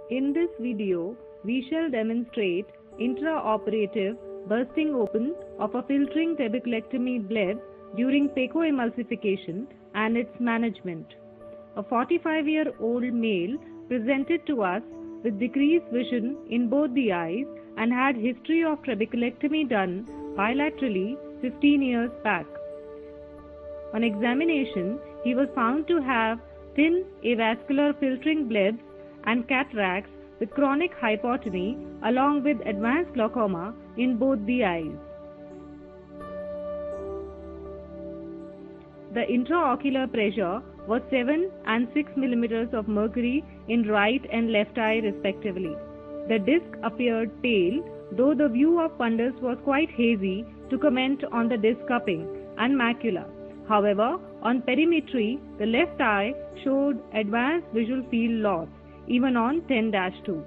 In this video, we shall demonstrate intraoperative bursting open of a filtering trabeculectomy bleb during phacoemulsification and its management. A 45-year-old male presented to us with decreased vision in both the eyes and had history of trabeculectomy done bilaterally 15 years back. On examination, he was found to have thin avascular filtering blebs and cataracts with chronic hypotony along with advanced glaucoma in both the eyes. The intraocular pressure was 7 and 6 mm of mercury in right and left eye respectively. The disc appeared pale, though the view of fundus was quite hazy to comment on the disc cupping and macula. However, on perimetry, the left eye showed advanced visual field loss, even on 10-2.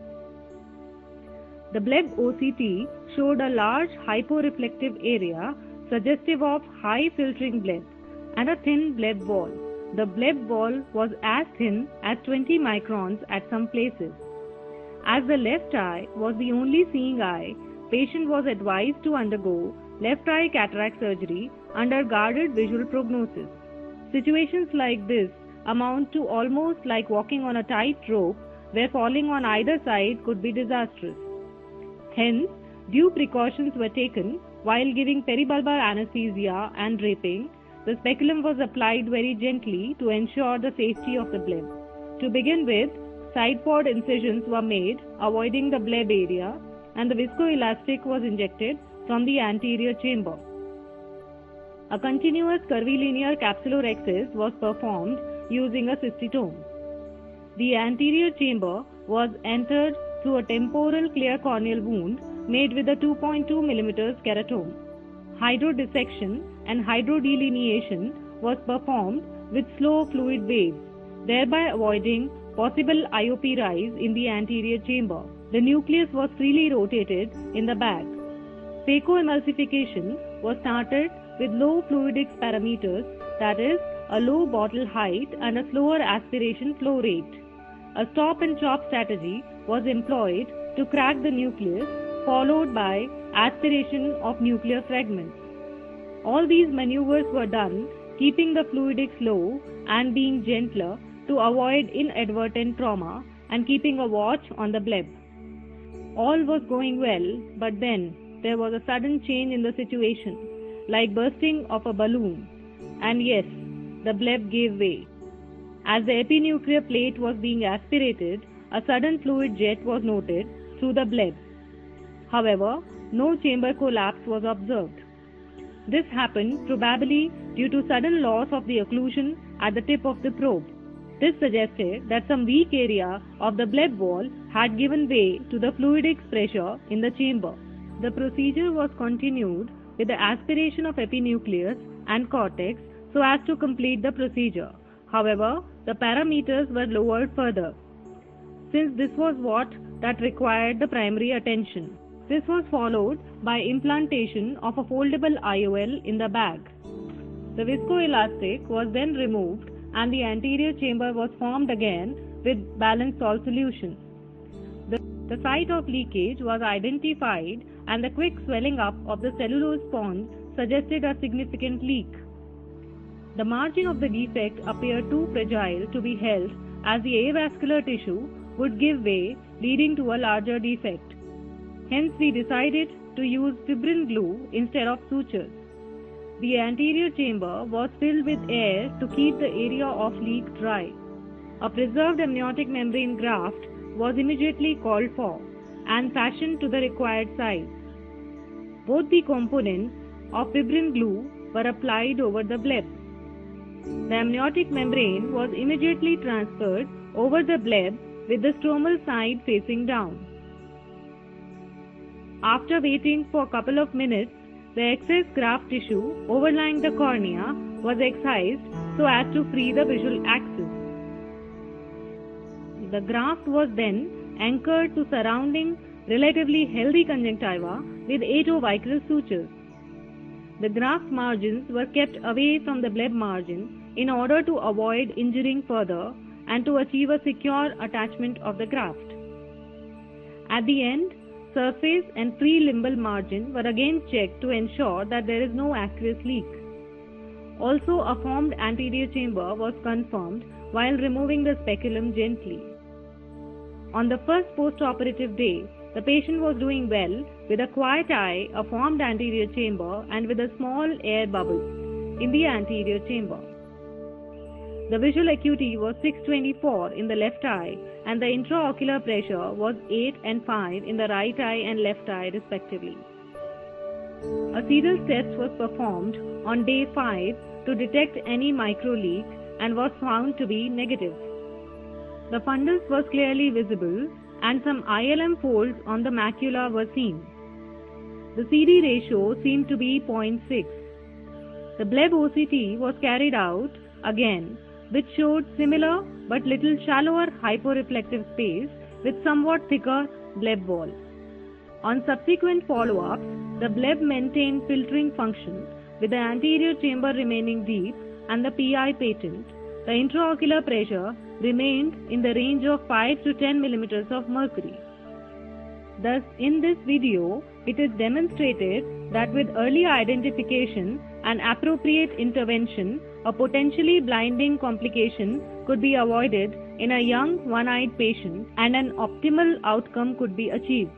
The bleb OCT showed a large hyporeflective area suggestive of high filtering bleb and a thin bleb wall. The bleb wall was as thin as 20 microns at some places. As the left eye was the only seeing eye, patient was advised to undergo left eye cataract surgery under guarded visual prognosis. Situations like this amount to almost like walking on a tight rope where falling on either side could be disastrous. Hence, due precautions were taken while giving peribulbar anesthesia and draping. The speculum was applied very gently to ensure the safety of the bleb. To begin with, side pod incisions were made, avoiding the bleb area, and the viscoelastic was injected from the anterior chamber. A continuous curvilinear capsulorhexis was performed using a cystitome. The anterior chamber was entered through a temporal clear corneal wound made with a 2.2 mm keratome. Hydrodissection and hydrodelineation was performed with slow fluid waves, thereby avoiding possible IOP rise in the anterior chamber. The nucleus was freely rotated in the bag. Phacoemulsification was started with low fluidics parameters, that is, a low bottle height and a slower aspiration flow rate. A stop and chop strategy was employed to crack the nucleus, followed by aspiration of nuclear fragments. All these maneuvers were done keeping the fluidics low and being gentler to avoid inadvertent trauma and keeping a watch on the bleb. All was going well, but then there was a sudden change in the situation, like bursting of a balloon, and yes, the bleb gave way. As the epinuclear plate was being aspirated, a sudden fluid jet was noted through the bleb. However, no chamber collapse was observed. This happened probably due to sudden loss of the occlusion at the tip of the probe. This suggested that some weak area of the bleb wall had given way to the fluidics pressure in the chamber. The procedure was continued with the aspiration of epinucleus and cortex so as to complete the procedure. However, the parameters were lowered further, since this was what that required the primary attention. This was followed by implantation of a foldable IOL in the bag. The viscoelastic was then removed and the anterior chamber was formed again with balanced salt solution. The site of leakage was identified and the quick swelling up of the cellulose sponge suggested a significant leak. The margin of the defect appeared too fragile to be held as the avascular tissue would give way, leading to a larger defect. Hence, we decided to use fibrin glue instead of sutures. The anterior chamber was filled with air to keep the area of leak dry. A preserved amniotic membrane graft was immediately called for and fashioned to the required size. Both the components of fibrin glue were applied over the bleb. The amniotic membrane was immediately transferred over the bleb with the stromal side facing down. After waiting for a couple of minutes, the excess graft tissue overlying the cornea was excised so as to free the visual axis. The graft was then anchored to surrounding relatively healthy conjunctiva with atovicral sutures. The graft margins were kept away from the bleb margin in order to avoid injuring further and to achieve a secure attachment of the graft. At the end, surface and prelimbal margin were again checked to ensure that there is no aqueous leak. Also, a formed anterior chamber was confirmed while removing the speculum gently. On the first post-operative day, the patient was doing well with a quiet eye, a formed anterior chamber, and with a small air bubble in the anterior chamber. The visual acuity was 624 in the left eye, and the intraocular pressure was 8 and 5 in the right eye and left eye respectively. A Seidels test was performed on day 5 to detect any microleak and was found to be negative. The fundus was clearly visible and some ILM folds on the macula were seen. The CD ratio seemed to be 0.6. The bleb OCT was carried out again, which showed similar but little shallower hyporeflective space with somewhat thicker bleb wall. On subsequent follow-ups, the bleb maintained filtering function with the anterior chamber remaining deep and the PI patent. The intraocular pressure remained in the range of 5 to 10 mm of mercury. Thus, in this video, it is demonstrated that with early identification and appropriate intervention, a potentially blinding complication could be avoided in a young one-eyed patient and an optimal outcome could be achieved.